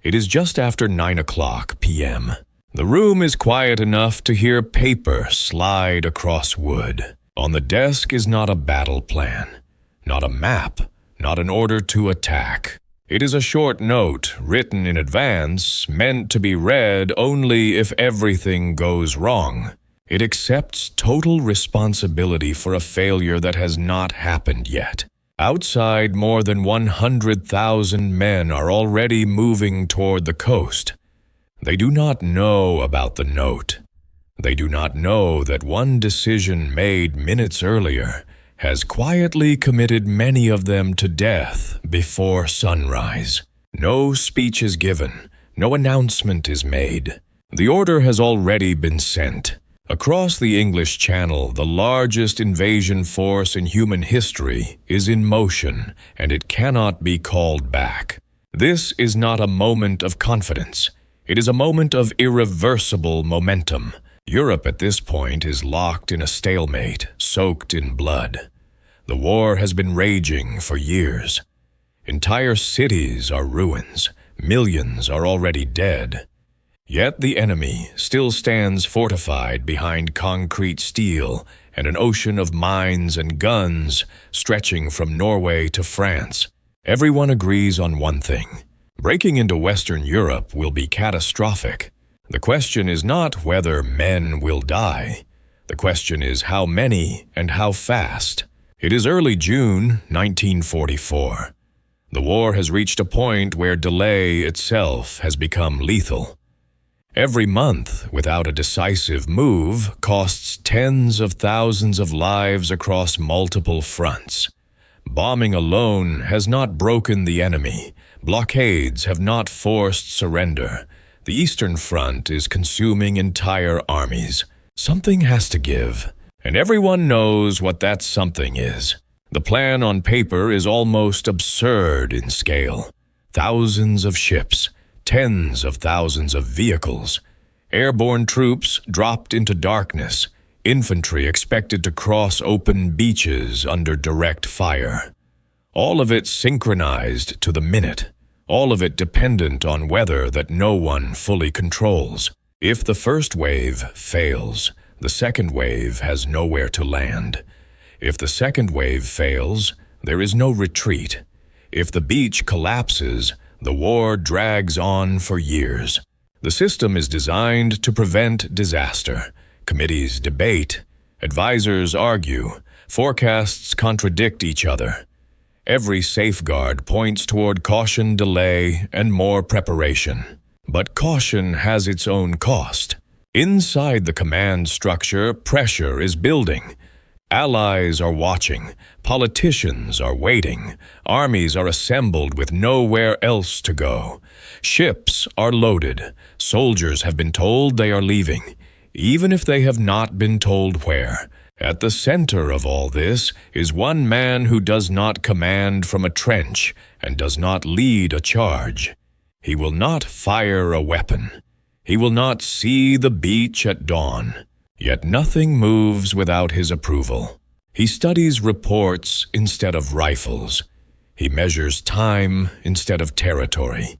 It is just after 9 p.m. The room is quiet enough to hear paper slide across wood. On the desk is not a battle plan, not a map, not an order to attack. It is a short note written in advance, meant to be read only if everything goes wrong. It accepts total responsibility for a failure that has not happened yet. Outside, more than 100,000 men are already moving toward the coast. They do not know about the note. They do not know that one decision made minutes earlier has quietly committed many of them to death before sunrise. No speech is given, no announcement is made. The order has already been sent. Across the English Channel, the largest invasion force in human history is in motion, and it cannot be called back. This is not a moment of confidence. It is a moment of irreversible momentum. Europe at this point is locked in a stalemate, soaked in blood. The war has been raging for years. Entire cities are ruins. Millions are already dead. Yet the enemy still stands fortified behind concrete steel and an ocean of mines and guns stretching from Norway to France. Everyone agrees on one thing. Breaking into Western Europe will be catastrophic. The question is not whether men will die. The question is how many and how fast. It is early June 1944. The war has reached a point where delay itself has become lethal. Every month without a decisive move costs tens of thousands of lives across multiple fronts. Bombing alone has not broken the enemy. Blockades have not forced surrender. The Eastern Front is consuming entire armies. Something has to give, and everyone knows what that something is. The plan on paper is almost absurd in scale. Thousands of ships, tens of thousands of vehicles, airborne troops dropped into darkness, infantry expected to cross open beaches under direct fire. All of it synchronized to the minute. All of it dependent on weather that no one fully controls. If the first wave fails, the second wave has nowhere to land. If the second wave fails, there is no retreat. If the beach collapses, the war drags on for years. The system is designed to prevent disaster. Committees debate, advisors argue, forecasts contradict each other. Every safeguard points toward caution, delay, and more preparation. But caution has its own cost. Inside the command structure, pressure is building. Allies are watching. Politicians are waiting. Armies are assembled with nowhere else to go. Ships are loaded. Soldiers have been told they are leaving, even if they have not been told where. At the center of all this is one man who does not command from a trench and does not lead a charge. He will not fire a weapon. He will not see the beach at dawn. Yet nothing moves without his approval. He studies reports instead of rifles. He measures time instead of territory.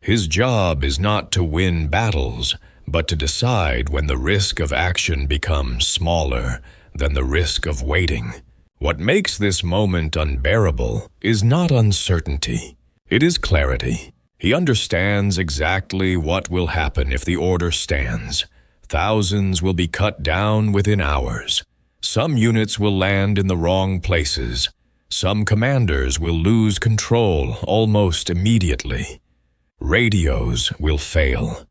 His job is not to win battles, but to decide when the risk of action becomes smaller than the risk of waiting. What makes this moment unbearable is not uncertainty. It is clarity. He understands exactly what will happen if the order stands. Thousands will be cut down within hours. Some units will land in the wrong places. Some commanders will lose control almost immediately. Radios will fail.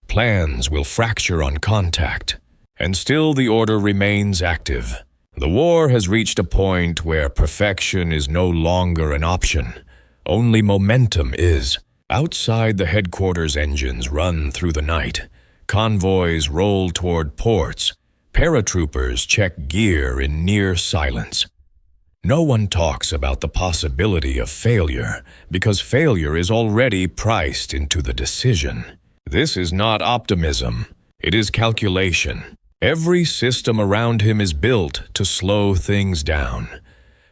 Plans will fracture on contact. And still the order remains active. The war has reached a point where perfection is no longer an option. Only momentum is. Outside the headquarters engines run through the night. Convoys roll toward ports. Paratroopers check gear in near silence. No one talks about the possibility of failure because failure is already priced into the decision. This is not optimism. It is calculation. Every system around him is built to slow things down,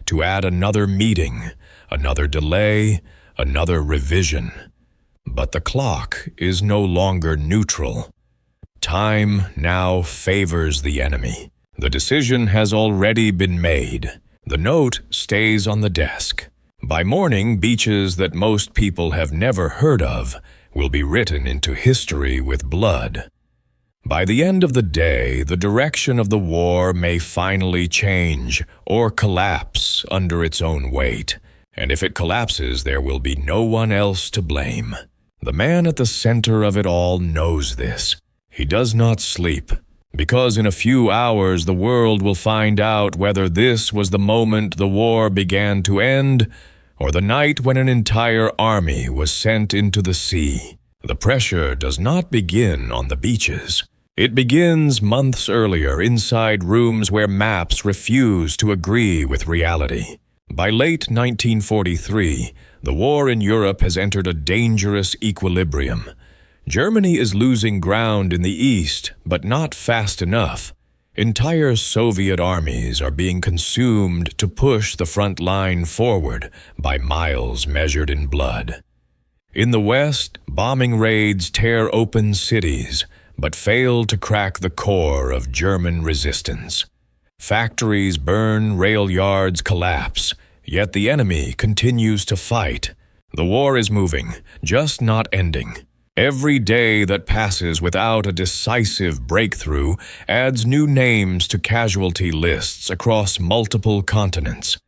to add another meeting, another delay, another revision. But the clock is no longer neutral. Time now favors the enemy. The decision has already been made. The note stays on the desk. By morning, beaches that most people have never heard of will be written into history with blood. By the end of the day, the direction of the war may finally change or collapse under its own weight. And if it collapses, there will be no one else to blame. The man at the center of it all knows this. He does not sleep, because in a few hours the world will find out whether this was the moment the war began to end, or the night when an entire army was sent into the sea. The pressure does not begin on the beaches. It begins months earlier inside rooms where maps refuse to agree with reality. By late 1943, the war in Europe has entered a dangerous equilibrium. Germany is losing ground in the east, but not fast enough. Entire Soviet armies are being consumed to push the front line forward by miles measured in blood. In the west, bombing raids tear open cities, but fail to crack the core of German resistance. Factories burn, rail yards collapse, yet the enemy continues to fight. The war is moving, just not ending. Every day that passes without a decisive breakthrough adds new names to casualty lists across multiple continents.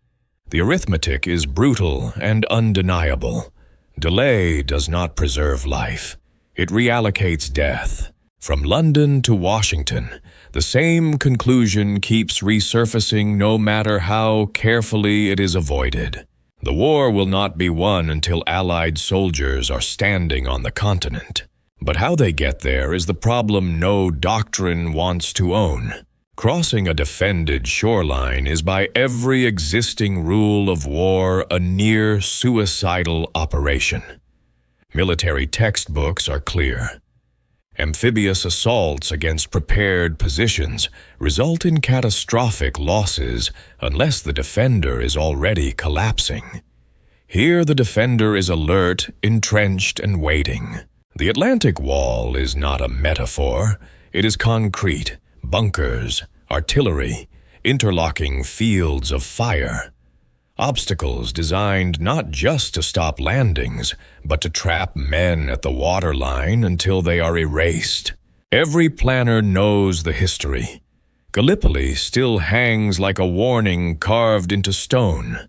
The arithmetic is brutal and undeniable. Delay does not preserve life. It reallocates death. From London to Washington, the same conclusion keeps resurfacing no matter how carefully it is avoided. The war will not be won until Allied soldiers are standing on the continent. But how they get there is the problem no doctrine wants to own. Crossing a defended shoreline is by every existing rule of war a near suicidal operation. Military textbooks are clear. Amphibious assaults against prepared positions result in catastrophic losses unless the defender is already collapsing. Here the defender is alert, entrenched, and waiting. The Atlantic Wall is not a metaphor. It is concrete, bunkers, artillery, interlocking fields of fire. Obstacles designed not just to stop landings, but to trap men at the waterline until they are erased. Every planner knows the history. Gallipoli still hangs like a warning carved into stone.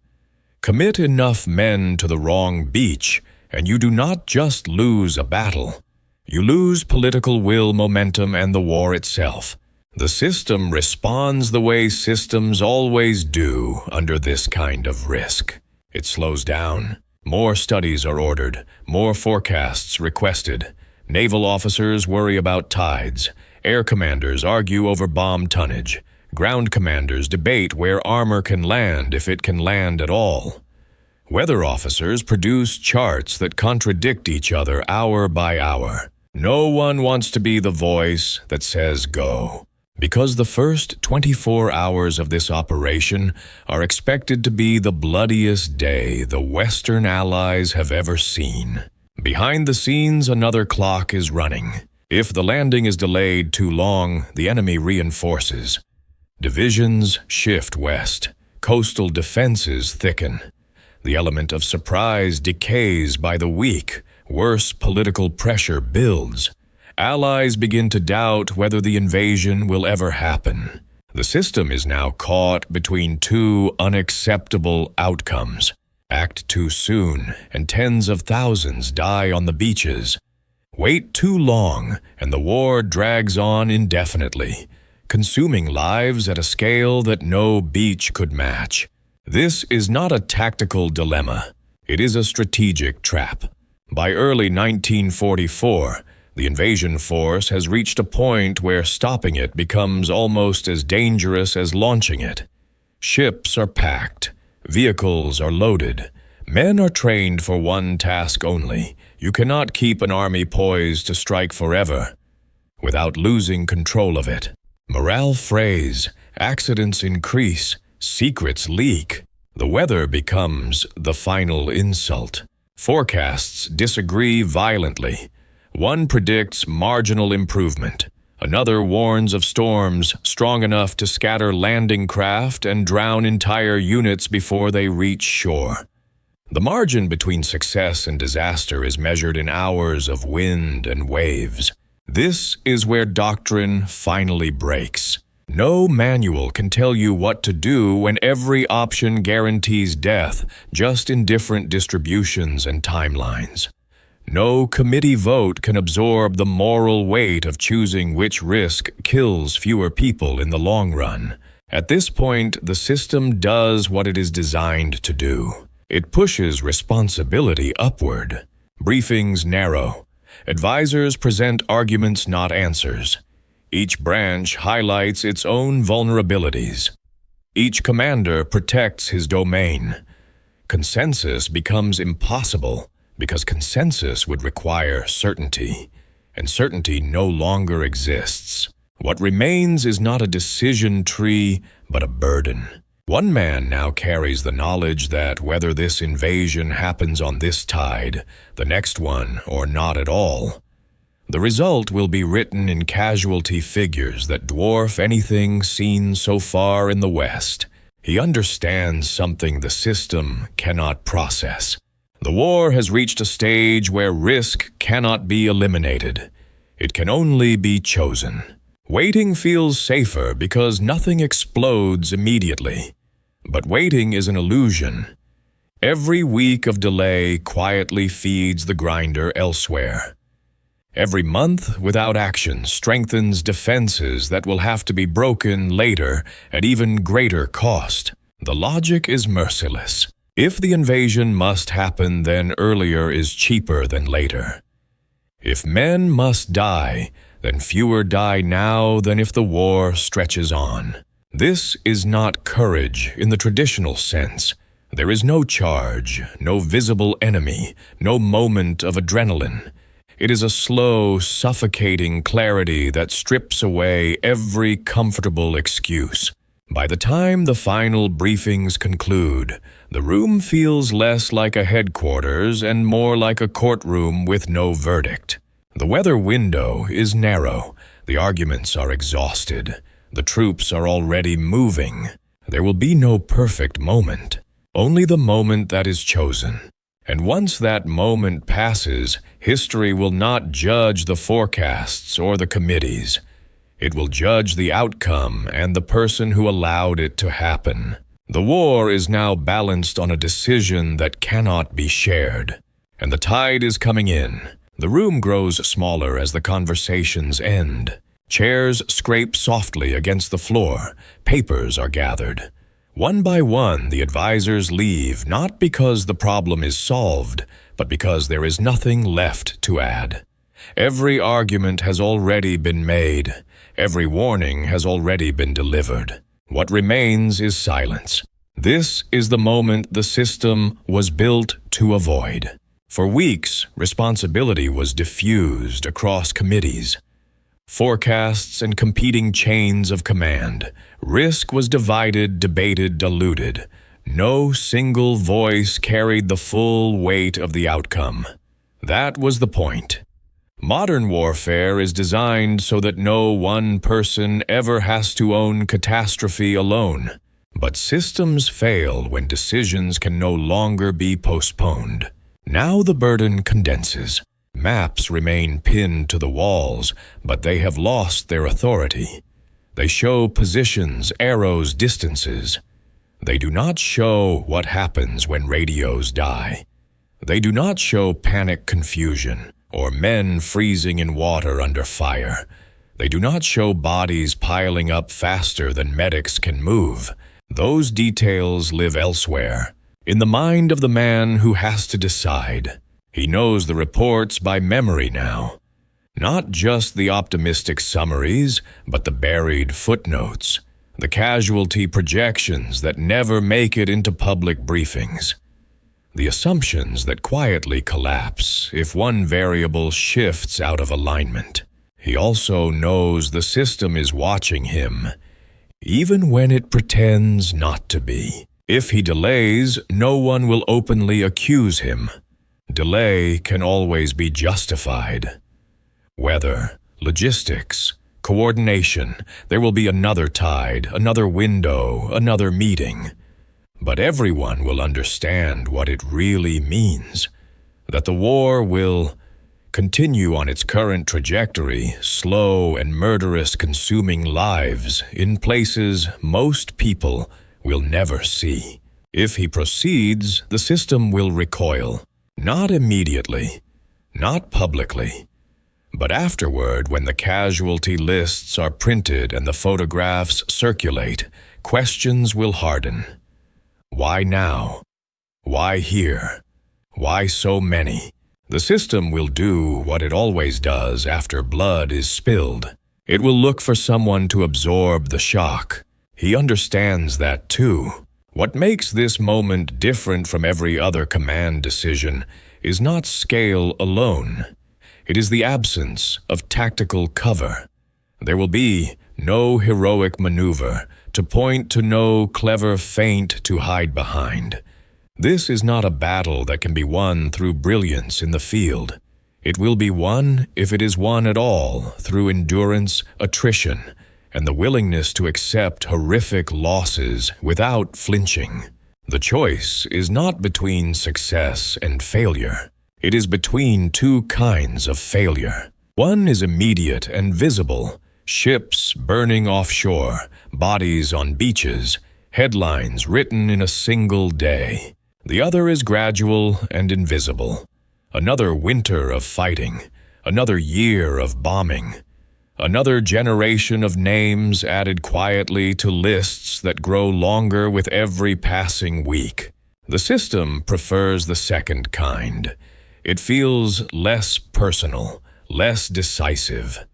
Commit enough men to the wrong beach, and you do not just lose a battle. You lose political will, momentum, and the war itself. The system responds the way systems always do under this kind of risk. It slows down. More studies are ordered, more forecasts requested. Naval officers worry about tides. Air commanders argue over bomb tonnage. Ground commanders debate where armor can land if it can land at all. Weather officers produce charts that contradict each other hour by hour. No one wants to be the voice that says go. Because the first 24 hours of this operation are expected to be the bloodiest day the Western Allies have ever seen. Behind the scenes, another clock is running. If the landing is delayed too long, the enemy reinforces. Divisions shift west. Coastal defenses thicken. The element of surprise decays by the week. Worse political pressure builds. Allies begin to doubt whether the invasion will ever happen. The system is now caught between two unacceptable outcomes. Act too soon, and tens of thousands die on the beaches. Wait too long, and the war drags on indefinitely, consuming lives at a scale that no beach could match. This is not a tactical dilemma. It is a strategic trap. By early 1944, the invasion force has reached a point where stopping it becomes almost as dangerous as launching it. Ships are packed. Vehicles are loaded. Men are trained for one task only. You cannot keep an army poised to strike forever without losing control of it. Morale frays. Accidents increase. Secrets leak. The weather becomes the final insult. Forecasts disagree violently. One predicts marginal improvement. Another warns of storms strong enough to scatter landing craft and drown entire units before they reach shore. The margin between success and disaster is measured in hours of wind and waves. This is where doctrine finally breaks. No manual can tell you what to do when every option guarantees death, just in different distributions and timelines. No committee vote can absorb the moral weight of choosing which risk kills fewer people in the long run. At this point, the system does what it is designed to do. It pushes responsibility upward. Briefings narrow. Advisors present arguments, not answers. Each branch highlights its own vulnerabilities. Each commander protects his domain. Consensus becomes impossible because consensus would require certainty, and certainty no longer exists. What remains is not a decision tree, but a burden. One man now carries the knowledge that whether this invasion happens on this tide, the next one, or not at all, the result will be written in casualty figures that dwarf anything seen so far in the West. He understands something the system cannot process. The war has reached a stage where risk cannot be eliminated. It can only be chosen. Waiting feels safer because nothing explodes immediately. But waiting is an illusion. Every week of delay quietly feeds the grinder elsewhere. Every month without action strengthens defenses that will have to be broken later at even greater cost. The logic is merciless. If the invasion must happen, then earlier is cheaper than later. If men must die, then fewer die now than if the war stretches on. This is not courage in the traditional sense. There is no charge, no visible enemy, no moment of adrenaline. It is a slow, suffocating clarity that strips away every comfortable excuse. By the time the final briefings conclude, the room feels less like a headquarters and more like a courtroom with no verdict. The weather window is narrow. The arguments are exhausted. The troops are already moving. There will be no perfect moment, only the moment that is chosen. And once that moment passes, history will not judge the forecasts or the committees. It will judge the outcome and the person who allowed it to happen. The war is now balanced on a decision that cannot be shared. And the tide is coming in. The room grows smaller as the conversations end. Chairs scrape softly against the floor. Papers are gathered. One by one, the advisors leave, not because the problem is solved, but because there is nothing left to add. Every argument has already been made. Every warning has already been delivered. What remains is silence. This is the moment the system was built to avoid. For weeks, responsibility was diffused across committees. Forecasts and competing chains of command. Risk was divided, debated, diluted. No single voice carried the full weight of the outcome. That was the point. Modern warfare is designed so that no one person ever has to own catastrophe alone. But systems fail when decisions can no longer be postponed. Now the burden condenses. Maps remain pinned to the walls, but they have lost their authority. They show positions, arrows, distances. They do not show what happens when radios die. They do not show panic confusion or men freezing in water under fire. They do not show bodies piling up faster than medics can move. Those details live elsewhere, in the mind of the man who has to decide. He knows the reports by memory now. Not just the optimistic summaries, but the buried footnotes, the casualty projections that never make it into public briefings, the assumptions that quietly collapse if one variable shifts out of alignment. He also knows the system is watching him, even when it pretends not to be. If he delays, no one will openly accuse him. Delay can always be justified. Weather, logistics, coordination, there will be another tide, another window, another meeting. But everyone will understand what it really means, that the war will continue on its current trajectory, slow and murderous, consuming lives in places most people will never see. If he proceeds, the system will recoil, not immediately, not publicly, but afterward, when the casualty lists are printed and the photographs circulate, questions will harden. Why now? Why here? Why so many? The system will do what it always does after blood is spilled. It will look for someone to absorb the shock. He understands that too. What makes this moment different from every other command decision is not scale alone. It is the absence of tactical cover. There will be no heroic maneuver to point to, no clever feint to hide behind. This is not a battle that can be won through brilliance in the field. It will be won, if it is won at all, through endurance, attrition, and the willingness to accept horrific losses without flinching. The choice is not between success and failure. It is between two kinds of failure. One is immediate and visible: ships burning offshore, bodies on beaches, headlines written in a single day. The other is gradual and invisible. Another winter of fighting, another year of bombing, another generation of names added quietly to lists that grow longer with every passing week. The system prefers the second kind. It feels less personal, less decisive.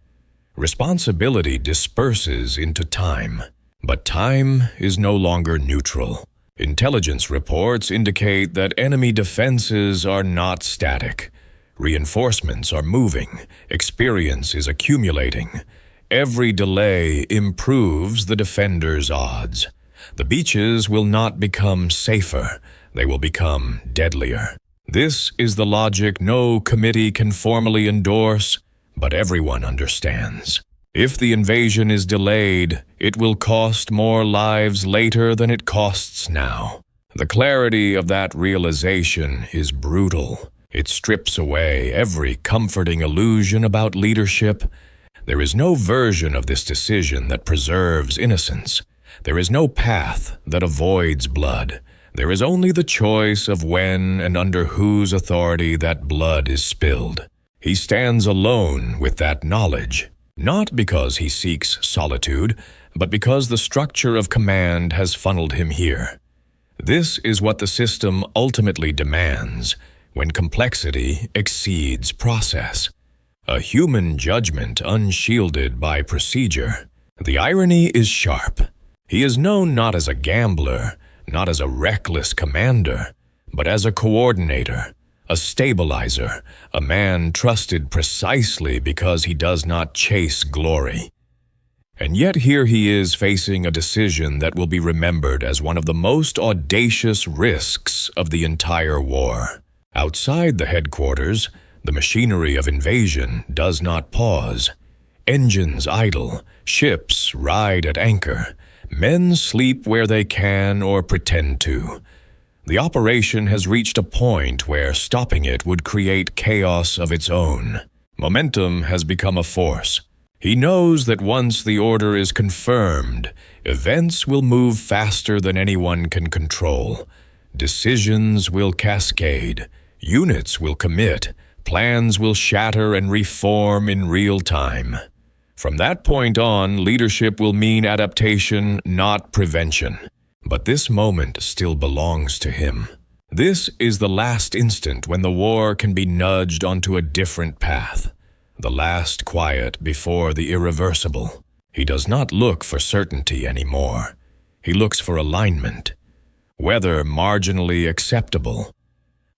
Responsibility disperses into time, but time is no longer neutral. Intelligence reports indicate that enemy defenses are not static. Reinforcements are moving. Experience is accumulating. Every delay improves the defender's odds. The beaches will not become safer. They will become deadlier. This is the logic no committee can formally endorse, but everyone understands. If the invasion is delayed, it will cost more lives later than it costs now. The clarity of that realization is brutal. It strips away every comforting illusion about leadership. There is no version of this decision that preserves innocence. There is no path that avoids blood. There is only the choice of when and under whose authority that blood is spilled. He stands alone with that knowledge, not because he seeks solitude, but because the structure of command has funneled him here. This is what the system ultimately demands when complexity exceeds process. A human judgment unshielded by procedure. The irony is sharp. He is known not as a gambler, not as a reckless commander, but as a coordinator, a stabilizer, a man trusted precisely because he does not chase glory. And yet here he is facing a decision that will be remembered as one of the most audacious risks of the entire war. Outside the headquarters, the machinery of invasion does not pause. Engines idle, ships ride at anchor, men sleep where they can or pretend to. The operation has reached a point where stopping it would create chaos of its own. Momentum has become a force. He knows that once the order is confirmed, events will move faster than anyone can control. Decisions will cascade, units will commit, plans will shatter and reform in real time. From that point on, leadership will mean adaptation, not prevention. But this moment still belongs to him. This is the last instant when the war can be nudged onto a different path. The last quiet before the irreversible. He does not look for certainty anymore. He looks for alignment. Weather marginally acceptable.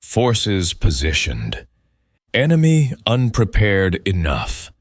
Forces positioned. Enemy unprepared enough.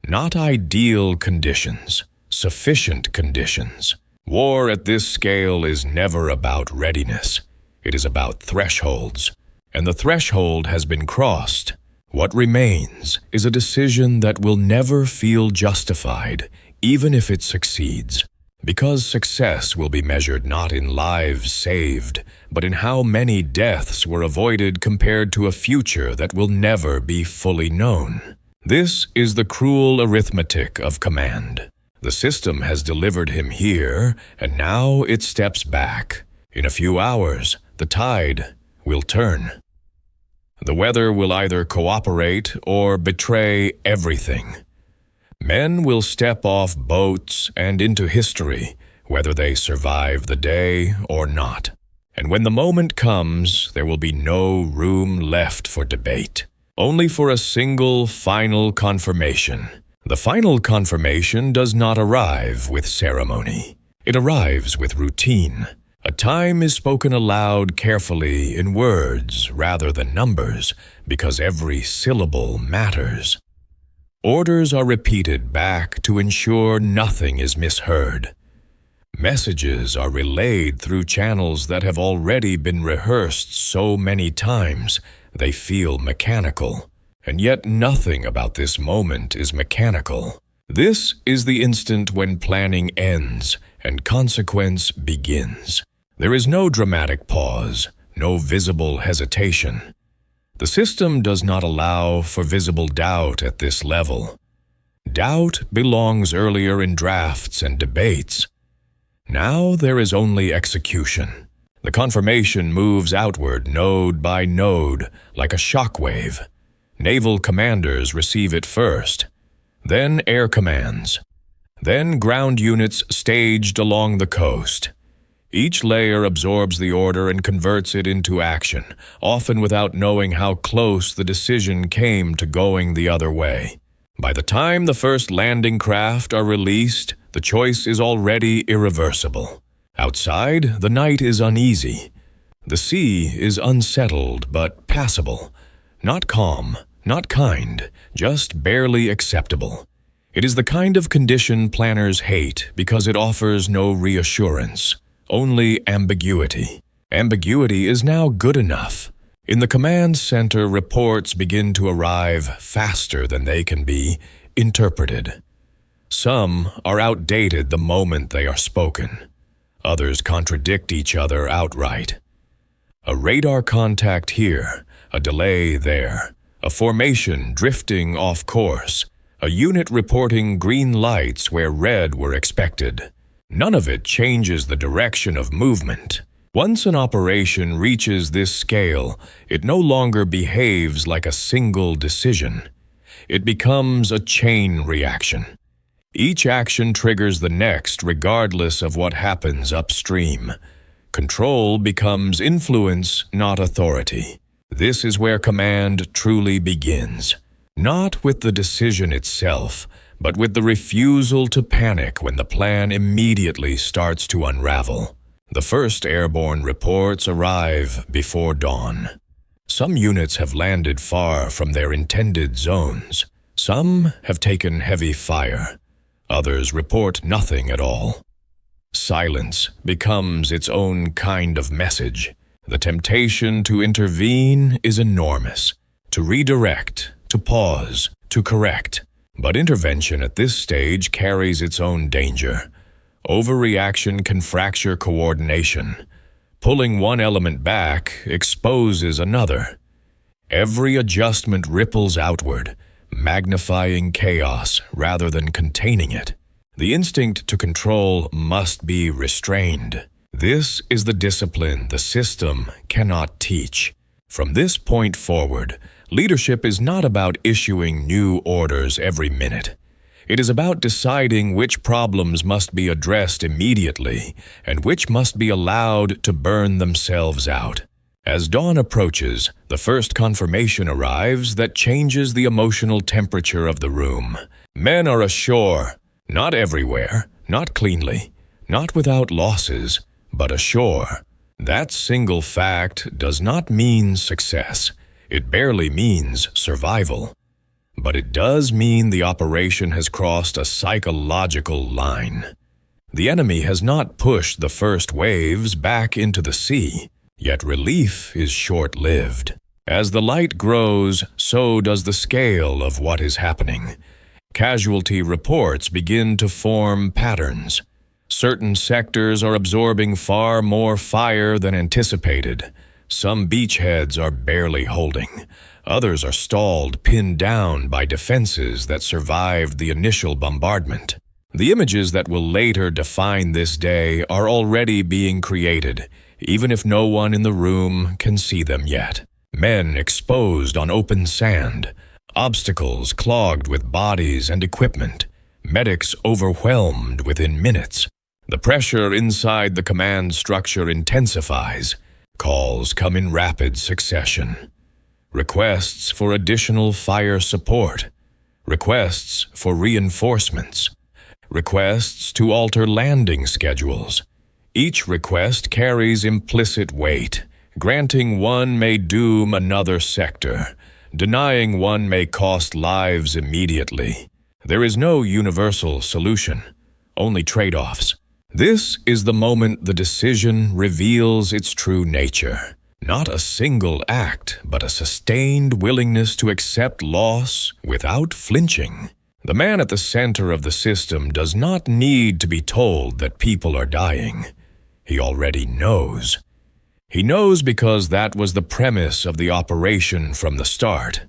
Not ideal conditions, sufficient conditions. War at this scale is never about readiness. It is about thresholds. and the threshold has been crossed. What remains is a decision that will never feel justified, even if it succeeds. Because success will be measured not in lives saved, but in how many deaths were avoided compared to a future that will never be fully known. This is the cruel arithmetic of command. The system has delivered him here, and now it steps back. In a few hours, the tide will turn. The weather will either cooperate or betray everything. Men will step off boats and into history, whether they survive the day or not. And when the moment comes, there will be no room left for debate, only for a single final confirmation. The final confirmation does not arrive with ceremony. It arrives with routine. A time is spoken aloud carefully in words rather than numbers, because every syllable matters. Orders are repeated back to ensure nothing is misheard. Messages are relayed through channels that have already been rehearsed so many times they feel mechanical. And yet nothing about this moment is mechanical. This is the instant when planning ends and consequence begins. There is no dramatic pause, no visible hesitation. The system does not allow for visible doubt at this level. Doubt belongs earlier in drafts and debates. Now there is only execution. The confirmation moves outward node by node like a shockwave. Naval commanders receive it first, then air commands, then ground units staged along the coast. Each layer absorbs the order and converts it into action, often without knowing how close the decision came to going the other way. By the time the first landing craft are released, the choice is already irreversible. Outside, the night is uneasy. The sea is unsettled but passable, not calm, not kind, just barely acceptable. It is the kind of condition planners hate because it offers no reassurance, only ambiguity. Ambiguity is now good enough. In the command center, reports begin to arrive faster than they can be interpreted. Some are outdated the moment they are spoken. Others contradict each other outright. A radar contact here, a delay there, a formation drifting off course, a unit reporting green lights where red were expected. None of it changes the direction of movement. Once an operation reaches this scale, it no longer behaves like a single decision. It becomes a chain reaction. Each action triggers the next regardless of what happens upstream. Control becomes influence, not authority. This is where command truly begins. Not with the decision itself, but with the refusal to panic when the plan immediately starts to unravel. The first airborne reports arrive before dawn. Some units have landed far from their intended zones. Some have taken heavy fire. Others report nothing at all. Silence becomes its own kind of message. The temptation to intervene is enormous, to redirect, to pause, to correct. But intervention at this stage carries its own danger. Overreaction can fracture coordination. Pulling one element back exposes another. Every adjustment ripples outward, magnifying chaos rather than containing it. The instinct to control must be restrained. This is the discipline the system cannot teach. From this point forward, leadership is not about issuing new orders every minute. It is about deciding which problems must be addressed immediately and which must be allowed to burn themselves out. As dawn approaches, the first confirmation arrives that changes the emotional temperature of the room. Men are ashore, not everywhere, not cleanly, not without losses, but ashore. That single fact does not mean success. It barely means survival. But it does mean the operation has crossed a psychological line. The enemy has not pushed the first waves back into the sea, yet relief is short-lived. As the light grows, so does the scale of what is happening. Casualty reports begin to form patterns. Certain sectors are absorbing far more fire than anticipated. Some beachheads are barely holding. Others are stalled, pinned down by defenses that survived the initial bombardment. The images that will later define this day are already being created, even if no one in the room can see them yet. Men exposed on open sand, obstacles clogged with bodies and equipment, medics overwhelmed within minutes. The pressure inside the command structure intensifies. Calls come in rapid succession. Requests for additional fire support. Requests for reinforcements. Requests to alter landing schedules. Each request carries implicit weight. Granting one may doom another sector. Denying one may cost lives immediately. There is no universal solution, only trade-offs. This is the moment the decision reveals its true nature. Not a single act, but a sustained willingness to accept loss without flinching. The man at the center of the system does not need to be told that people are dying. He already knows. He knows because that was the premise of the operation from the start.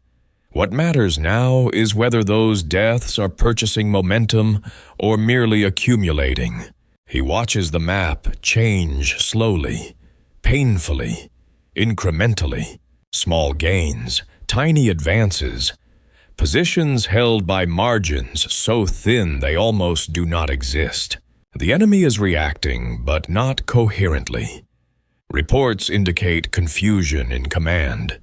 What matters now is whether those deaths are purchasing momentum or merely accumulating. He watches the map change slowly, painfully, incrementally. Small gains, tiny advances. Positions held by margins so thin they almost do not exist. The enemy is reacting, but not coherently. Reports indicate confusion in command.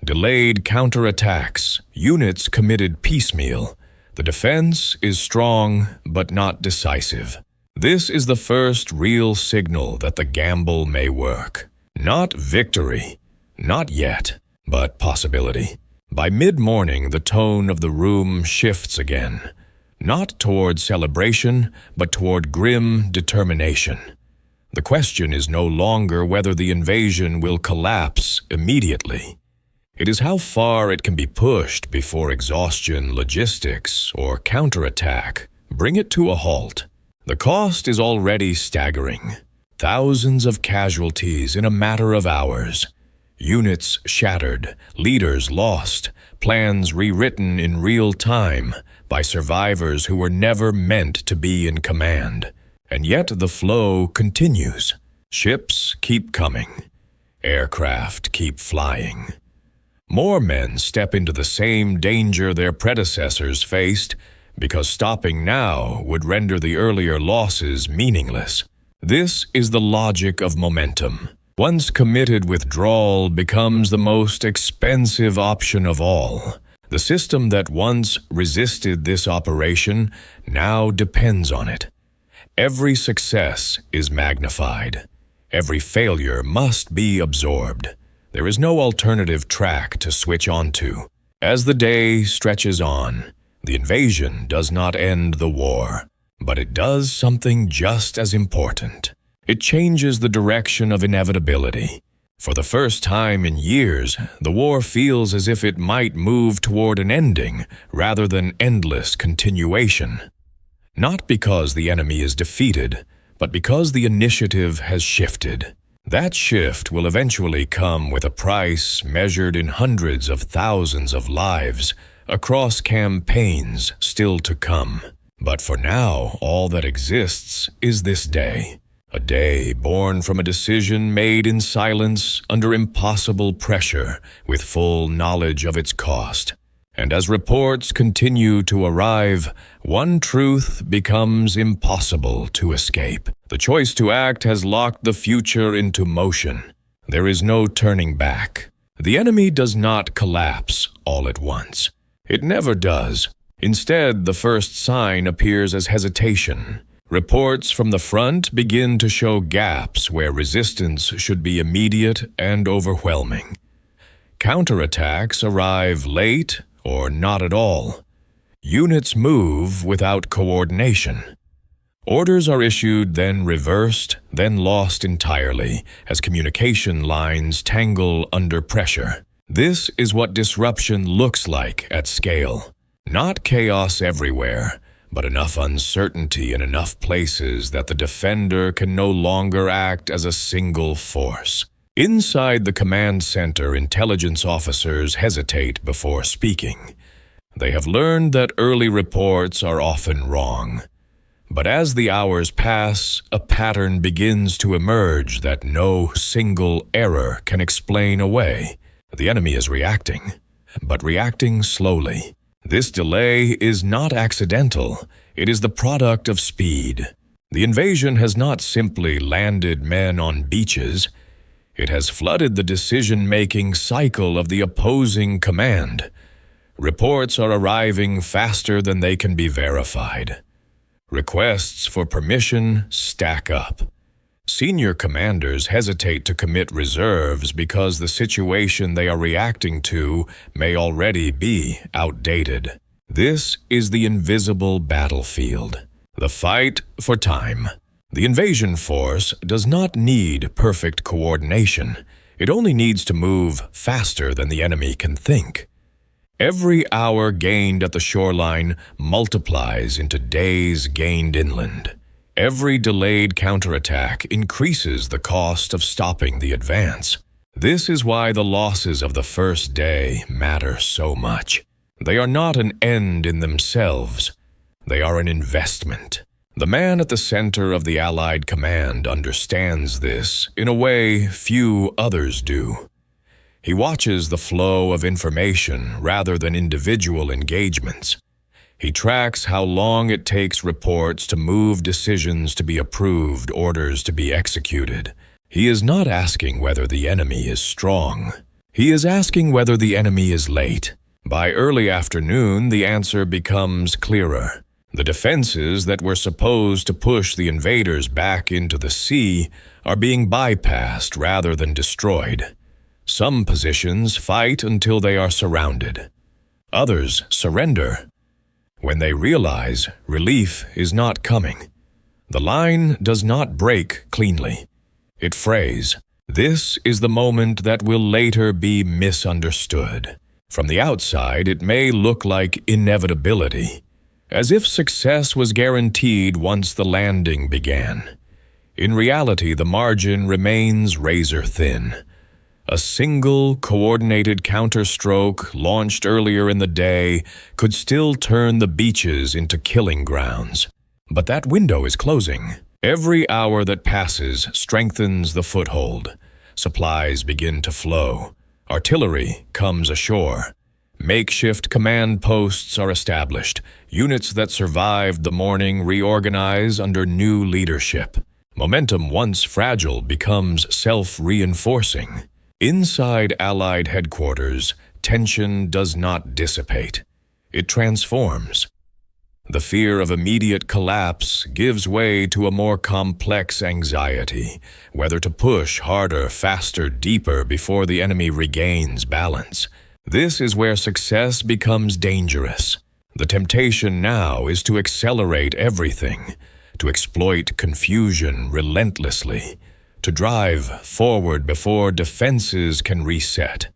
Delayed counterattacks, units committed piecemeal. The defense is strong, but not decisive. This is the first real signal that the gamble may work. Not victory, not yet, but possibility. By mid-morning, the tone of the room shifts again. Not toward celebration, but toward grim determination. The question is no longer whether the invasion will collapse immediately. It is how far it can be pushed before exhaustion, logistics, or counterattack bring it to a halt. The cost is already staggering. Thousands of casualties in a matter of hours. Units shattered, leaders lost, plans rewritten in real time by survivors who were never meant to be in command. And yet the flow continues. Ships keep coming. Aircraft keep flying. More men step into the same danger their predecessors faced because stopping now would render the earlier losses meaningless. This is the logic of momentum. Once committed withdrawal becomes the most expensive option of all. The system that once resisted this operation now depends on it. Every success is magnified. Every failure must be absorbed. There is no alternative track to switch onto. As the day stretches on, the invasion does not end the war, but it does something just as important. It changes the direction of inevitability. For the first time in years, the war feels as if it might move toward an ending rather than endless continuation. Not because the enemy is defeated, but because the initiative has shifted. That shift will eventually come with a price measured in hundreds of thousands of lives across campaigns still to come. But for now, all that exists is this day. A day born from a decision made in silence under impossible pressure with full knowledge of its cost. And as reports continue to arrive, one truth becomes impossible to escape. The choice to act has locked the future into motion. There is no turning back. The enemy does not collapse all at once. It never does. Instead, the first sign appears as hesitation. Reports from the front begin to show gaps where resistance should be immediate and overwhelming. Counterattacks arrive late or not at all. Units move without coordination. Orders are issued, then reversed, then lost entirely as communication lines tangle under pressure. This is what disruption looks like at scale. Not chaos everywhere, but enough uncertainty in enough places that the defender can no longer act as a single force. Inside the command center, intelligence officers hesitate before speaking. They have learned that early reports are often wrong. But as the hours pass, a pattern begins to emerge that no single error can explain away. The enemy is reacting, but reacting slowly. This delay is not accidental. It is the product of speed. The invasion has not simply landed men on beaches. It has flooded the decision-making cycle of the opposing command. Reports are arriving faster than they can be verified. Requests for permission stack up. Senior commanders hesitate to commit reserves because the situation they are reacting to may already be outdated. This is the invisible battlefield, the fight for time. The invasion force does not need perfect coordination. It only needs to move faster than the enemy can think. Every hour gained at the shoreline multiplies into days gained inland. Every delayed counterattack increases the cost of stopping the advance. This is why the losses of the first day matter so much. They are not an end in themselves. They are an investment. The man at the center of the Allied command understands this in a way few others do. He watches the flow of information rather than individual engagements. He tracks how long it takes reports to move, decisions to be approved, orders to be executed. He is not asking whether the enemy is strong. He is asking whether the enemy is late. By early afternoon, the answer becomes clearer. The defenses that were supposed to push the invaders back into the sea are being bypassed rather than destroyed. Some positions fight until they are surrounded. Others surrender when they realize relief is not coming. The line does not break cleanly. It frays. This is the moment that will later be misunderstood. From the outside, it may look like inevitability, as if success was guaranteed once the landing began. In reality, the margin remains razor-thin. A single, coordinated counterstroke launched earlier in the day could still turn the beaches into killing grounds. But that window is closing. Every hour that passes strengthens the foothold. Supplies begin to flow. Artillery comes ashore. Makeshift command posts are established. Units that survived the morning reorganize under new leadership. Momentum, once fragile, becomes self-reinforcing. Inside Allied headquarters, tension does not dissipate. It transforms. The fear of immediate collapse gives way to a more complex anxiety, whether to push harder, faster, deeper before the enemy regains balance. This is where success becomes dangerous. The temptation now is to accelerate everything, to exploit confusion relentlessly, to drive forward before defenses can reset.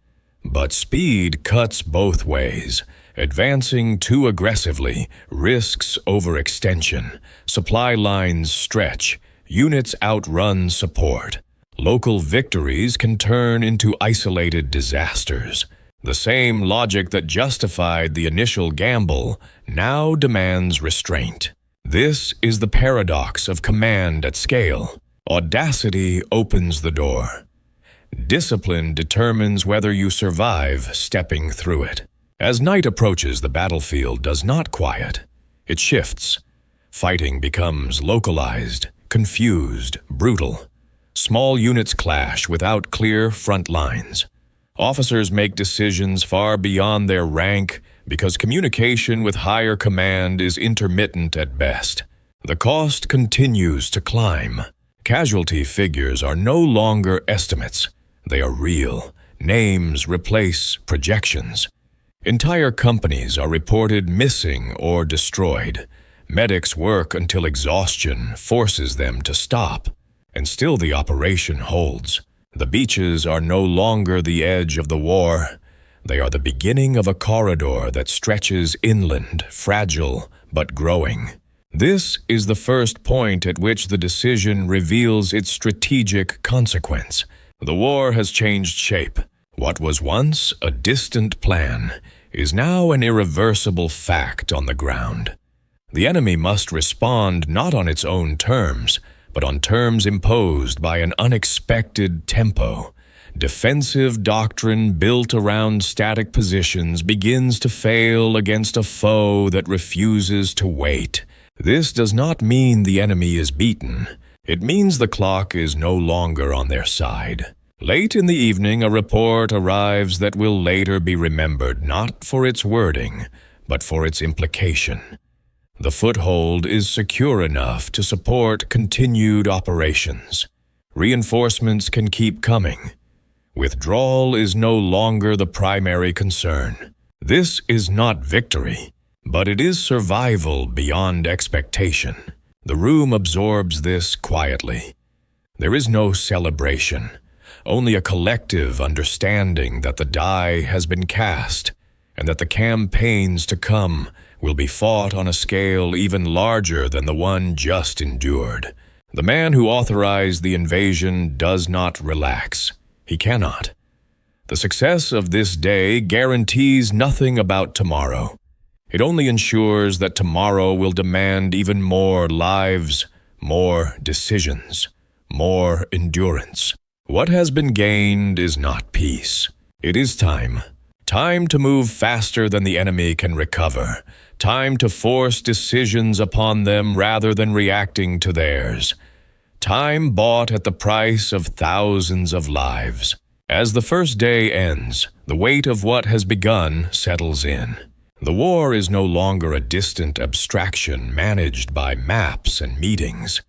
But speed cuts both ways. Advancing too aggressively risks overextension. Supply lines stretch. Units outrun support. Local victories can turn into isolated disasters. The same logic that justified the initial gamble now demands restraint. This is the paradox of command at scale. Audacity opens the door. Discipline determines whether you survive stepping through it. As night approaches, the battlefield does not quiet. It shifts. Fighting becomes localized, confused, brutal. Small units clash without clear front lines. Officers make decisions far beyond their rank because communication with higher command is intermittent at best. The cost continues to climb. Casualty figures are no longer estimates. They are real. Names replace projections. Entire companies are reported missing or destroyed. Medics work until exhaustion forces them to stop. And still the operation holds. The beaches are no longer the edge of the war. They are the beginning of a corridor that stretches inland, fragile but growing. This is the first point at which the decision reveals its strategic consequence. The war has changed shape. What was once a distant plan is now an irreversible fact on the ground. The enemy must respond not on its own terms, but on terms imposed by an unexpected tempo. Defensive doctrine built around static positions begins to fail against a foe that refuses to wait. This does not mean the enemy is beaten. It means the clock is no longer on their side. Late in the evening, a report arrives that will later be remembered not for its wording, but for its implication. The foothold is secure enough to support continued operations. Reinforcements can keep coming. Withdrawal is no longer the primary concern. This is not victory, but it is survival beyond expectation. The room absorbs this quietly. There is no celebration, only a collective understanding that the die has been cast and that the campaigns to come will be fought on a scale even larger than the one just endured. The man who authorized the invasion does not relax. He cannot. The success of this day guarantees nothing about tomorrow. It only ensures that tomorrow will demand even more lives, more decisions, more endurance. What has been gained is not peace. It is time. Time to move faster than the enemy can recover. Time to force decisions upon them rather than reacting to theirs. Time bought at the price of thousands of lives. As the first day ends, the weight of what has begun settles in. The war is no longer a distant abstraction managed by maps and meetings.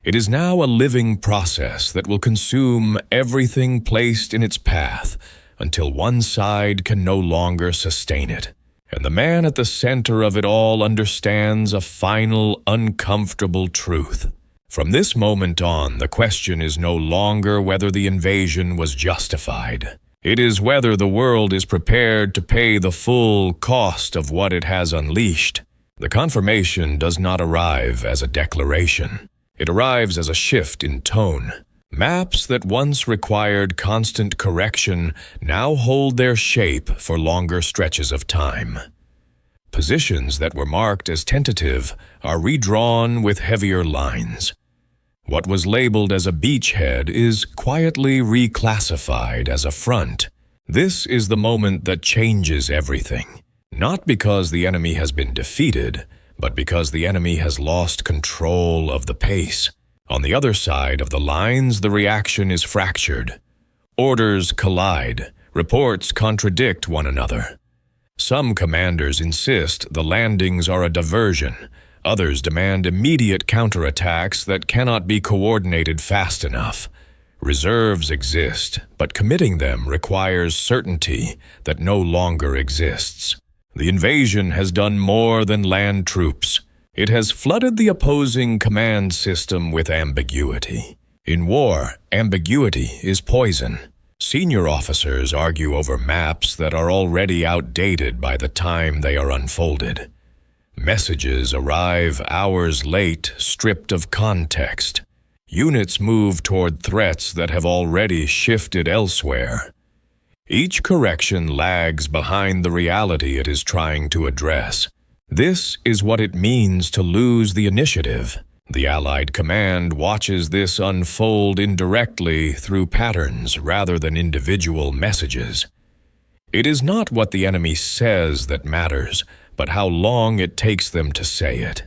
It is now a living process that will consume everything placed in its path until one side can no longer sustain it. And the man at the center of it all understands a final, uncomfortable truth. From this moment on, the question is no longer whether the invasion was justified. It is whether the world is prepared to pay the full cost of what it has unleashed. The confirmation does not arrive as a declaration. It arrives as a shift in tone. Maps that once required constant correction now hold their shape for longer stretches of time. Positions that were marked as tentative are redrawn with heavier lines. What was labeled as a beachhead is quietly reclassified as a front. This is the moment that changes everything. Not because the enemy has been defeated, but because the enemy has lost control of the pace. On the other side of the lines, the reaction is fractured. Orders collide. Reports contradict one another. Some commanders insist the landings are a diversion. Others demand immediate counterattacks that cannot be coordinated fast enough. Reserves exist, but committing them requires certainty that no longer exists. The invasion has done more than land troops. It has flooded the opposing command system with ambiguity. In war, ambiguity is poison. Senior officers argue over maps that are already outdated by the time they are unfolded. Messages arrive hours late, stripped of context. Units move toward threats that have already shifted elsewhere. Each correction lags behind the reality it is trying to address. This is what it means to lose the initiative. The Allied command watches this unfold indirectly through patterns rather than individual messages. It is not what the enemy says that matters, but how long it takes them to say it.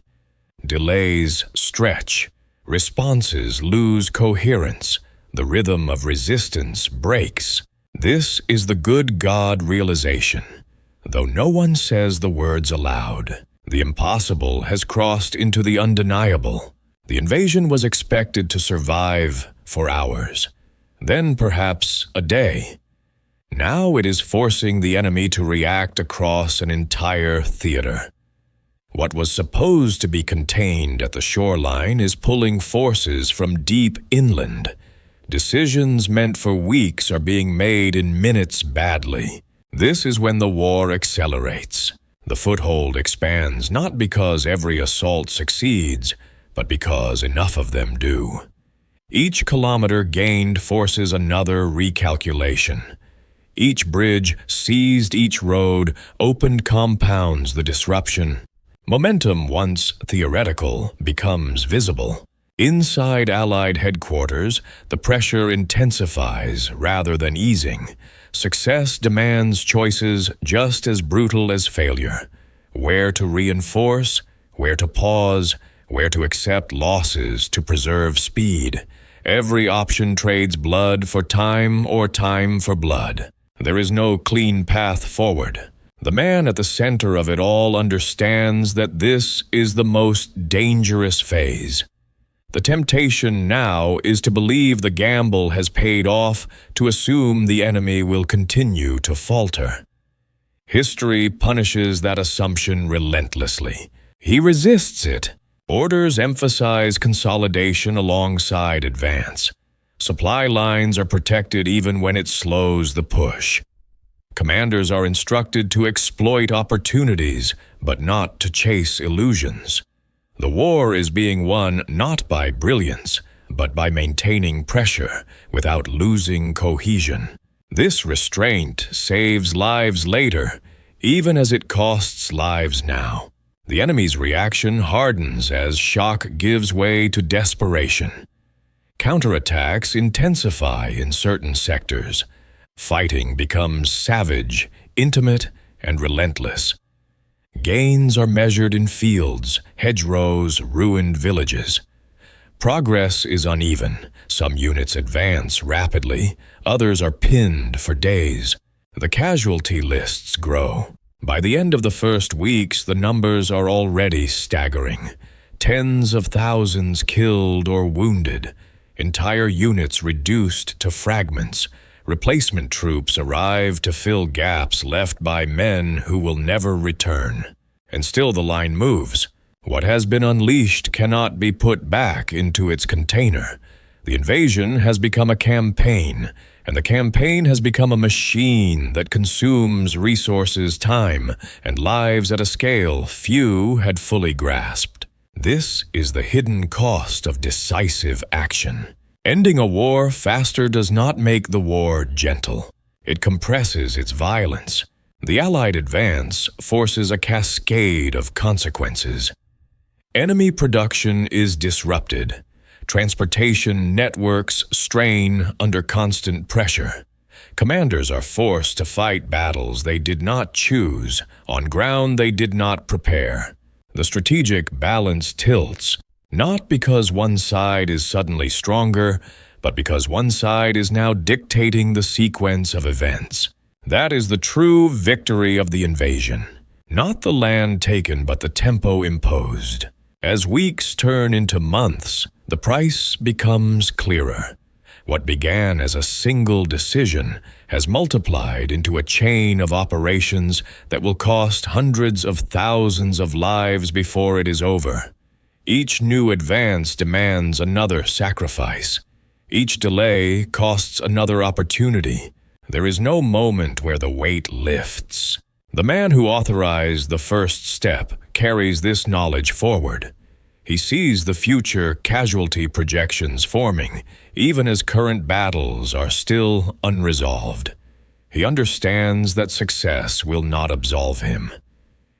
Delays stretch. Responses lose coherence. The rhythm of resistance breaks. This is the good God realization. Though no one says the words aloud, the impossible has crossed into the undeniable. The invasion was expected to survive for hours, then perhaps a day. Now it is forcing the enemy to react across an entire theater. What was supposed to be contained at the shoreline is pulling forces from deep inland. Decisions meant for weeks are being made in minutes badly. This is when the war accelerates. The foothold expands not because every assault succeeds, but because enough of them do. Each kilometer gained forces another recalculation. Each bridge seized, each road opened compounds the disruption. Momentum, once theoretical, becomes visible. Inside Allied headquarters, the pressure intensifies rather than easing. Success demands choices just as brutal as failure. Where to reinforce, where to pause, where to accept losses to preserve speed. Every option trades blood for time or time for blood. There is no clean path forward. The man at the center of it all understands that this is the most dangerous phase. The temptation now is to believe the gamble has paid off, to assume the enemy will continue to falter. History punishes that assumption relentlessly. He resists it. Orders emphasize consolidation alongside advance. Supply lines are protected even when it slows the push. Commanders are instructed to exploit opportunities, but not to chase illusions. The war is being won not by brilliance, but by maintaining pressure without losing cohesion. This restraint saves lives later, even as it costs lives now. The enemy's reaction hardens as shock gives way to desperation. Counterattacks intensify in certain sectors. Fighting becomes savage, intimate, and relentless. Gains are measured in fields, hedgerows, ruined villages. Progress is uneven. Some units advance rapidly, others are pinned for days. The casualty lists grow. By the end of the first weeks, the numbers are already staggering. Tens of thousands killed or wounded. Entire units reduced to fragments. Replacement troops arrive to fill gaps left by men who will never return. And still the line moves. What has been unleashed cannot be put back into its container. The invasion has become a campaign, and the campaign has become a machine that consumes resources, time, and lives at a scale few had fully grasped. This is the hidden cost of decisive action. Ending a war faster does not make the war gentle. It compresses its violence. The Allied advance forces a cascade of consequences. Enemy production is disrupted. Transportation networks strain under constant pressure. Commanders are forced to fight battles they did not choose, on ground they did not prepare. The strategic balance tilts, not because one side is suddenly stronger, but because one side is now dictating the sequence of events. That is the true victory of the invasion. Not the land taken, but the tempo imposed. As weeks turn into months, the price becomes clearer. What began as a single decision has multiplied into a chain of operations that will cost hundreds of thousands of lives before it is over. Each new advance demands another sacrifice. Each delay costs another opportunity. There is no moment where the weight lifts. The man who authorized the first step carries this knowledge forward. He sees the future casualty projections forming, even as current battles are still unresolved. He understands that success will not absolve him.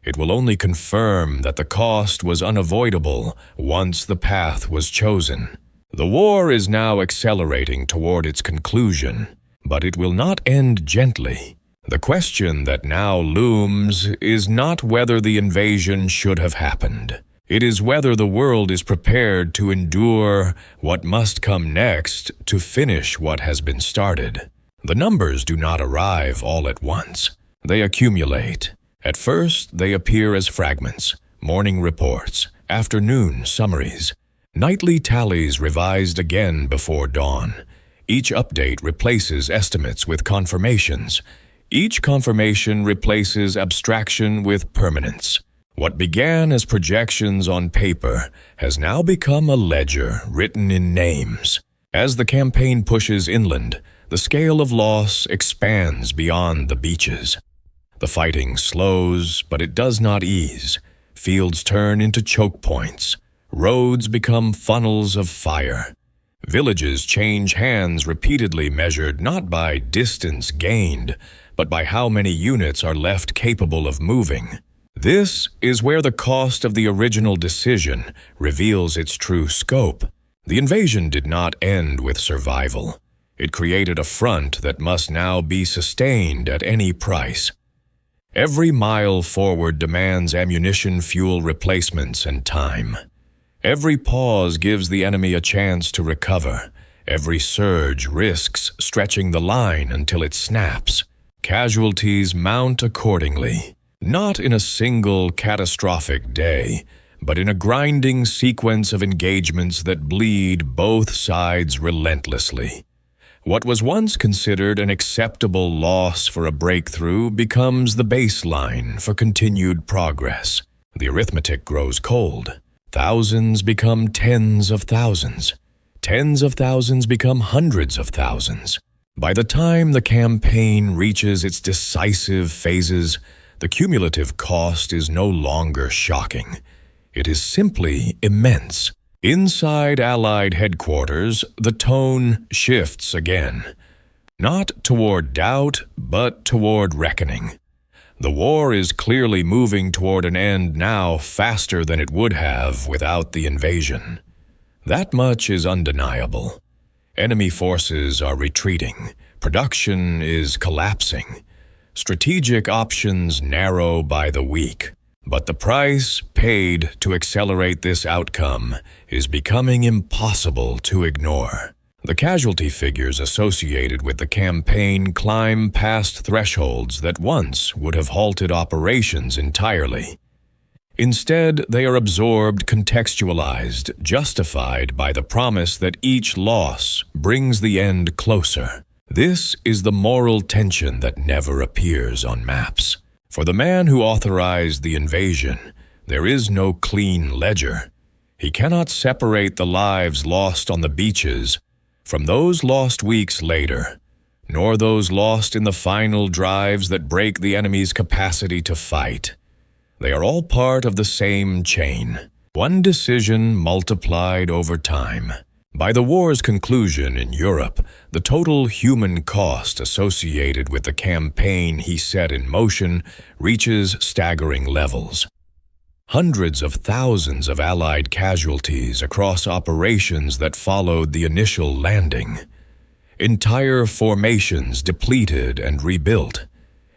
It will only confirm that the cost was unavoidable once the path was chosen. The war is now accelerating toward its conclusion, but it will not end gently. The question that now looms is not whether the invasion should have happened. It is whether the world is prepared to endure what must come next to finish what has been started. The numbers do not arrive all at once. They accumulate. At first, they appear as fragments, morning reports, afternoon summaries, nightly tallies revised again before dawn. Each update replaces estimates with confirmations. Each confirmation replaces abstraction with permanence. What began as projections on paper has now become a ledger written in names. As the campaign pushes inland, the scale of loss expands beyond the beaches. The fighting slows, but it does not ease. Fields turn into choke points. Roads become funnels of fire. Villages change hands repeatedly, measured not by distance gained, but by how many units are left capable of moving. This is where the cost of the original decision reveals its true scope. The invasion did not end with survival. It created a front that must now be sustained at any price. Every mile forward demands ammunition, fuel replacements, and time. Every pause gives the enemy a chance to recover. Every surge risks stretching the line until it snaps. Casualties mount accordingly, not in a single catastrophic day, but in a grinding sequence of engagements that bleed both sides relentlessly. What was once considered an acceptable loss for a breakthrough becomes the baseline for continued progress. The arithmetic grows cold. Thousands become tens of thousands. Tens of thousands become hundreds of thousands. By the time the campaign reaches its decisive phases, the cumulative cost is no longer shocking. It is simply immense. Inside Allied headquarters, the tone shifts again. Not toward doubt, but toward reckoning. The war is clearly moving toward an end now faster than it would have without the invasion. That much is undeniable. Enemy forces are retreating. Production is collapsing. Strategic options narrow by the week. But the price paid to accelerate this outcome is becoming impossible to ignore. The casualty figures associated with the campaign climb past thresholds that once would have halted operations entirely. Instead, they are absorbed, contextualized, justified by the promise that each loss brings the end closer. This is the moral tension that never appears on maps. For the man who authorized the invasion, there is no clean ledger. He cannot separate the lives lost on the beaches from those lost weeks later, nor those lost in the final drives that break the enemy's capacity to fight. They are all part of the same chain, one decision multiplied over time. By the war's conclusion in Europe, the total human cost associated with the campaign he set in motion reaches staggering levels. Hundreds of thousands of Allied casualties across operations that followed the initial landing. Entire formations depleted and rebuilt.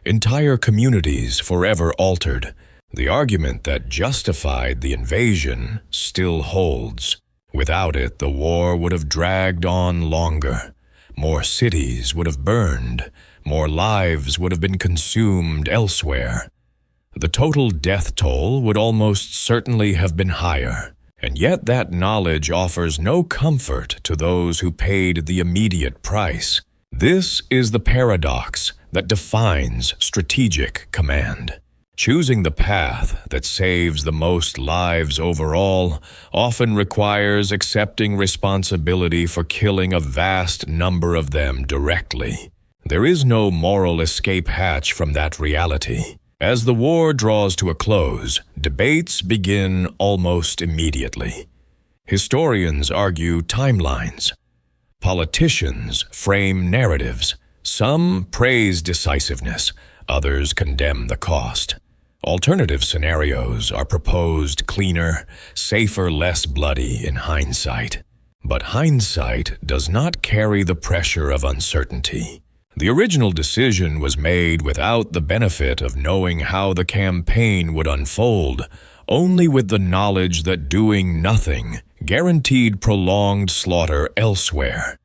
Entire communities forever altered. The argument that justified the invasion still holds. Without it, the war would have dragged on longer. More cities would have burned. More lives would have been consumed elsewhere. The total death toll would almost certainly have been higher, and yet that knowledge offers no comfort to those who paid the immediate price. This is the paradox that defines strategic command. Choosing the path that saves the most lives overall often requires accepting responsibility for killing a vast number of them directly. There is no moral escape hatch from that reality. As the war draws to a close, debates begin almost immediately. Historians argue timelines. Politicians frame narratives. Some praise decisiveness, others condemn the cost. Alternative scenarios are proposed, cleaner, safer, less bloody in hindsight. But hindsight does not carry the pressure of uncertainty. The original decision was made without the benefit of knowing how the campaign would unfold, only with the knowledge that doing nothing guaranteed prolonged slaughter elsewhere.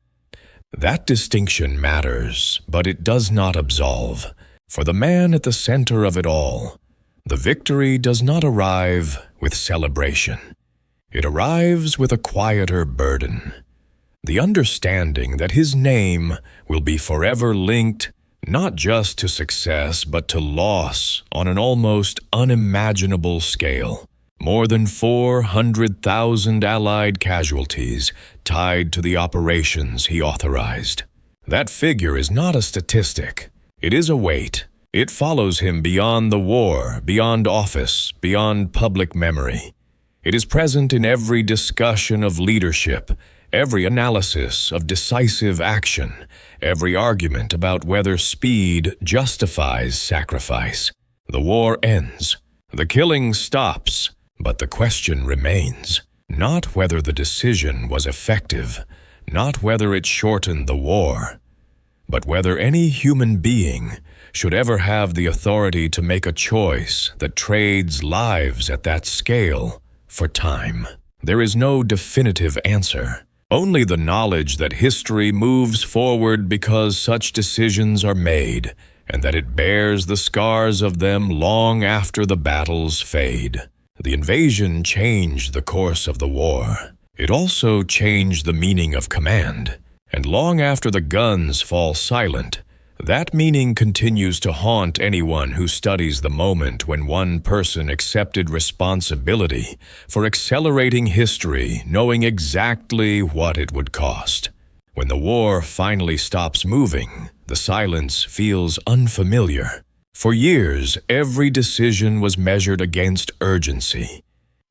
That distinction matters, but it does not absolve. For the man at the center of it all, the victory does not arrive with celebration. It arrives with a quieter burden. The understanding that his name will be forever linked not just to success but to loss on an almost unimaginable scale. More than 400,000 Allied casualties tied to the operations he authorized. That figure is not a statistic. It is a weight. It follows him beyond the war, beyond office, beyond public memory. It is present in every discussion of leadership, every analysis of decisive action, every argument about whether speed justifies sacrifice. The war ends. The killing stops, but the question remains. Not whether the decision was effective, not whether it shortened the war, but whether any human being should ever have the authority to make a choice that trades lives at that scale for time. There is no definitive answer, only the knowledge that history moves forward because such decisions are made, and that it bears the scars of them long after the battles fade. The invasion changed the course of the war. It also changed the meaning of command, and long after the guns fall silent, that meaning continues to haunt anyone who studies the moment when one person accepted responsibility for accelerating history, knowing exactly what it would cost. When the war finally stops moving, the silence feels unfamiliar. For years, every decision was measured against urgency.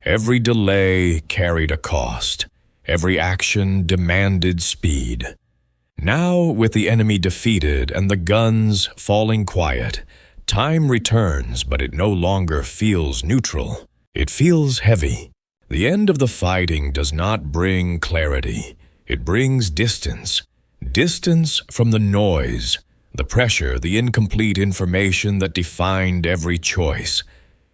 Every delay carried a cost. Every action demanded speed. Now, with the enemy defeated and the guns falling quiet, time returns, but it no longer feels neutral. It feels heavy. The end of the fighting does not bring clarity. It brings distance. Distance from the noise, the pressure, the incomplete information that defined every choice.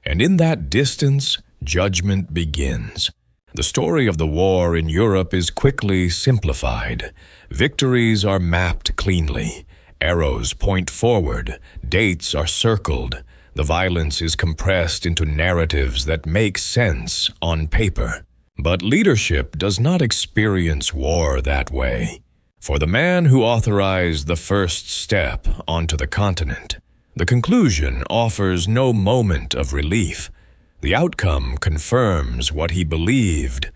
And in that distance, judgment begins. The story of the war in Europe is quickly simplified. Victories are mapped cleanly. Arrows point forward. Dates are circled. The violence is compressed into narratives that make sense on paper. But leadership does not experience war that way. For the man who authorized the first step onto the continent, the conclusion offers no moment of relief. The outcome confirms what he believed.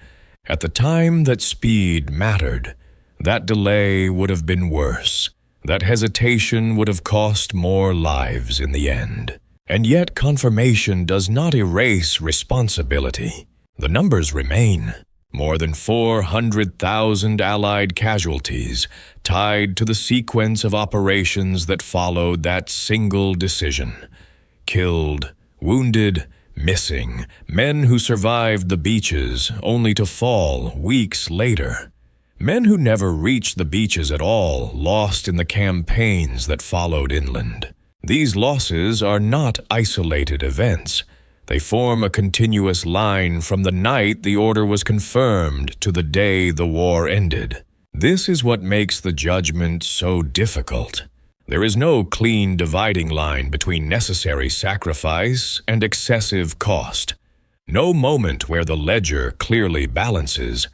At the time that speed mattered, that delay would have been worse. That hesitation would have cost more lives in the end. And yet confirmation does not erase responsibility. The numbers remain. More than 400,000 Allied casualties tied to the sequence of operations that followed that single decision. Killed, wounded, missing, men who survived the beaches only to fall weeks later. Men who never reached the beaches at all, lost in the campaigns that followed inland. These losses are not isolated events. They form a continuous line from the night the order was confirmed to the day the war ended. This is what makes the judgment so difficult. There is no clean dividing line between necessary sacrifice and excessive cost. No moment where the ledger clearly balances.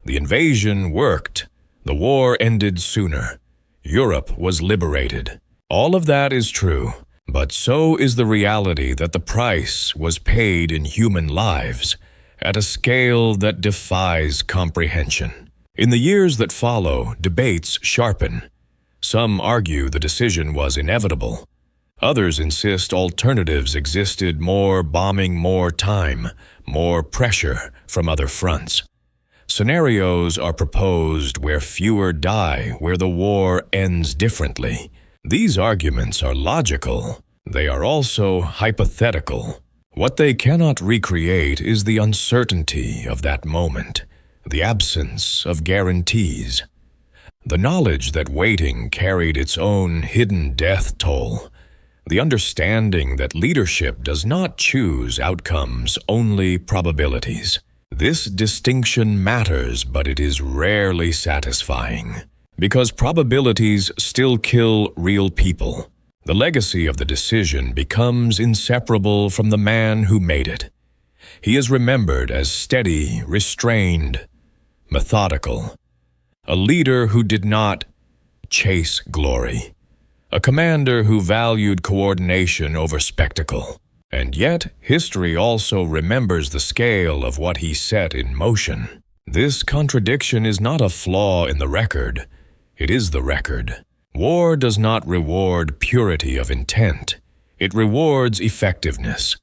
The invasion worked. The war ended sooner. Europe was liberated. All of that is true, but so is the reality that the price was paid in human lives at a scale that defies comprehension. In the years that follow, debates sharpen. Some argue the decision was inevitable. Others insist alternatives existed: more bombing, more time, more pressure from other fronts. Scenarios are proposed where fewer die, where the war ends differently. These arguments are logical. They are also hypothetical. What they cannot recreate is the uncertainty of that moment, the absence of guarantees, the knowledge that waiting carried its own hidden death toll, the understanding that leadership does not choose outcomes, only probabilities. This distinction matters, but it is rarely satisfying, because probabilities still kill real people. The legacy of the decision becomes inseparable from the man who made it. He is remembered as steady, restrained, methodical, a leader who did not chase glory, a commander who valued coordination over spectacle. And yet, history also remembers the scale of what he set in motion. This contradiction is not a flaw in the record. It is the record. War does not reward purity of intent. It rewards effectiveness.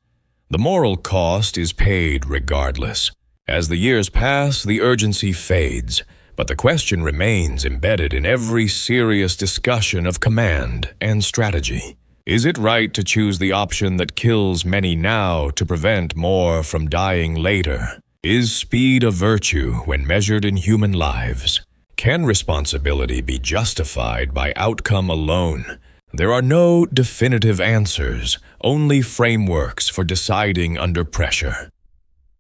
The moral cost is paid regardless. As the years pass, the urgency fades, but the question remains embedded in every serious discussion of command and strategy. Is it right to choose the option that kills many now to prevent more from dying later? Is speed a virtue when measured in human lives? Can responsibility be justified by outcome alone? There are no definitive answers, only frameworks for deciding under pressure.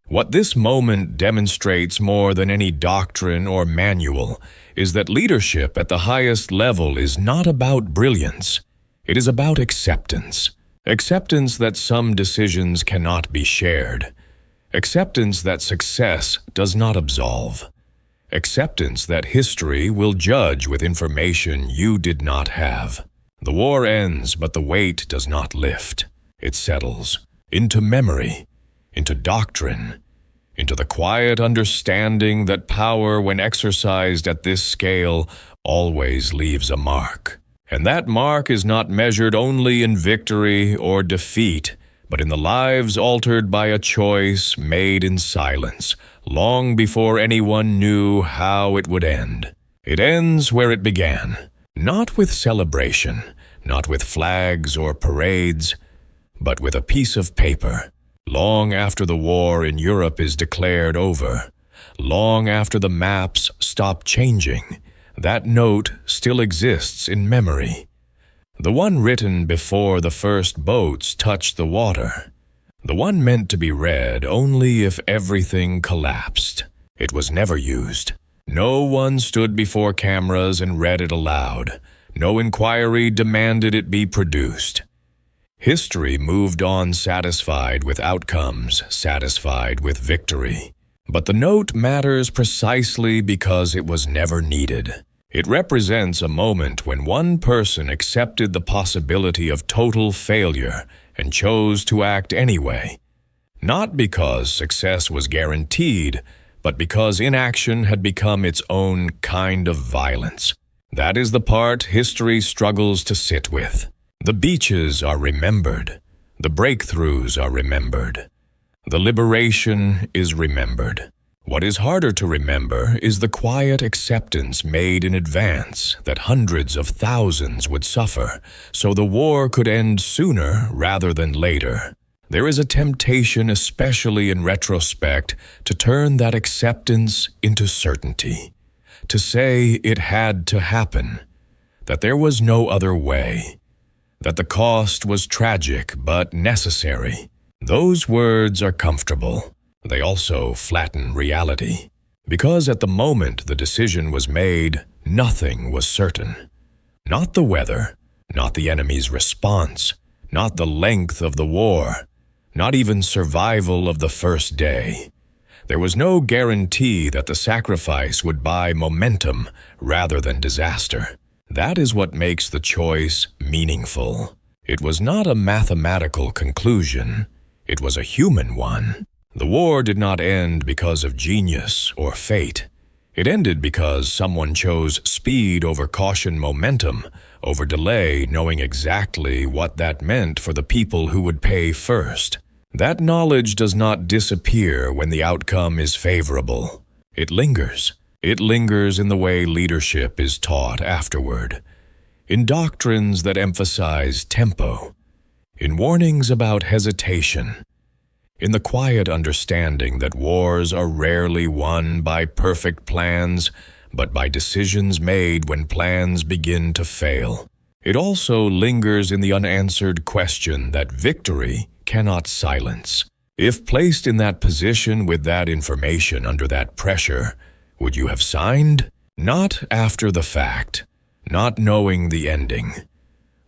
What this moment demonstrates more than any doctrine or manual is that leadership at the highest level is not about brilliance. It is about acceptance. Acceptance that some decisions cannot be shared. Acceptance that success does not absolve. Acceptance that history will judge with information you did not have. The war ends, but the weight does not lift. It settles into memory, into doctrine, into the quiet understanding that power, when exercised at this scale, always leaves a mark. And that mark is not measured only in victory or defeat, but in the lives altered by a choice made in silence, long before anyone knew how it would end. It ends where it began, not with celebration, not with flags or parades, but with a piece of paper. Long after the war in Europe is declared over, long after the maps stop changing, that note still exists in memory. The one written before the first boats touched the water. The one meant to be read only if everything collapsed. It was never used. No one stood before cameras and read it aloud. No inquiry demanded it be produced. History moved on satisfied with outcomes, satisfied with victory. But the note matters precisely because it was never needed. It represents a moment when one person accepted the possibility of total failure and chose to act anyway. Not because success was guaranteed, but because inaction had become its own kind of violence. That is the part history struggles to sit with. The beaches are remembered. The breakthroughs are remembered. The liberation is remembered. What is harder to remember is the quiet acceptance made in advance that hundreds of thousands would suffer, so the war could end sooner rather than later. There is a temptation, especially in retrospect, to turn that acceptance into certainty, to say it had to happen, that there was no other way, that the cost was tragic but necessary. Those words are comfortable. They also flatten reality. Because at the moment the decision was made, nothing was certain. Not the weather, not the enemy's response, not the length of the war, not even survival of the first day. There was no guarantee that the sacrifice would buy momentum rather than disaster. That is what makes the choice meaningful. It was not a mathematical conclusion. It was a human one. The war did not end because of genius or fate. It ended because someone chose speed over caution, momentum over delay, knowing exactly what that meant for the people who would pay first. That knowledge does not disappear when the outcome is favorable. It lingers. It lingers in the way leadership is taught afterward, in doctrines that emphasize tempo, in warnings about hesitation, in the quiet understanding that wars are rarely won by perfect plans, but by decisions made when plans begin to fail. It also lingers in the unanswered question that victory cannot silence. If placed in that position with that information under that pressure, would you have signed? Not after the fact, not knowing the ending,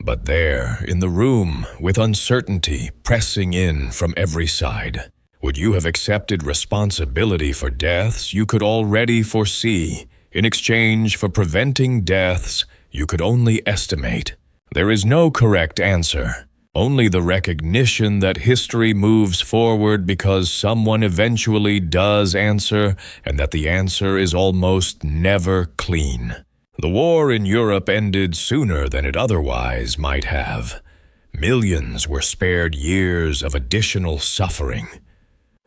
but there, in the room, with uncertainty pressing in from every side. Would you have accepted responsibility for deaths you could already foresee, in exchange for preventing deaths you could only estimate? There is no correct answer. Only the recognition that history moves forward because someone eventually does answer, and that the answer is almost never clean. The war in Europe ended sooner than it otherwise might have. Millions were spared years of additional suffering.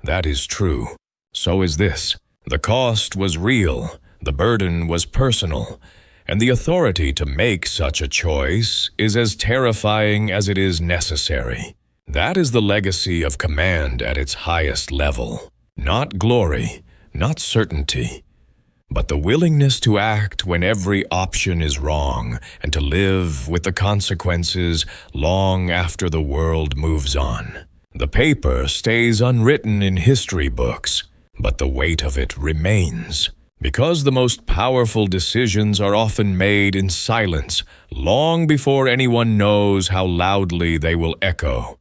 That is true. So is this. The cost was real, the burden was personal, and the authority to make such a choice is as terrifying as it is necessary. That is the legacy of command at its highest level. Not glory, not certainty, but the willingness to act when every option is wrong and to live with the consequences long after the world moves on. The paper stays unwritten in history books, but the weight of it remains. Because the most powerful decisions are often made in silence, long before anyone knows how loudly they will echo.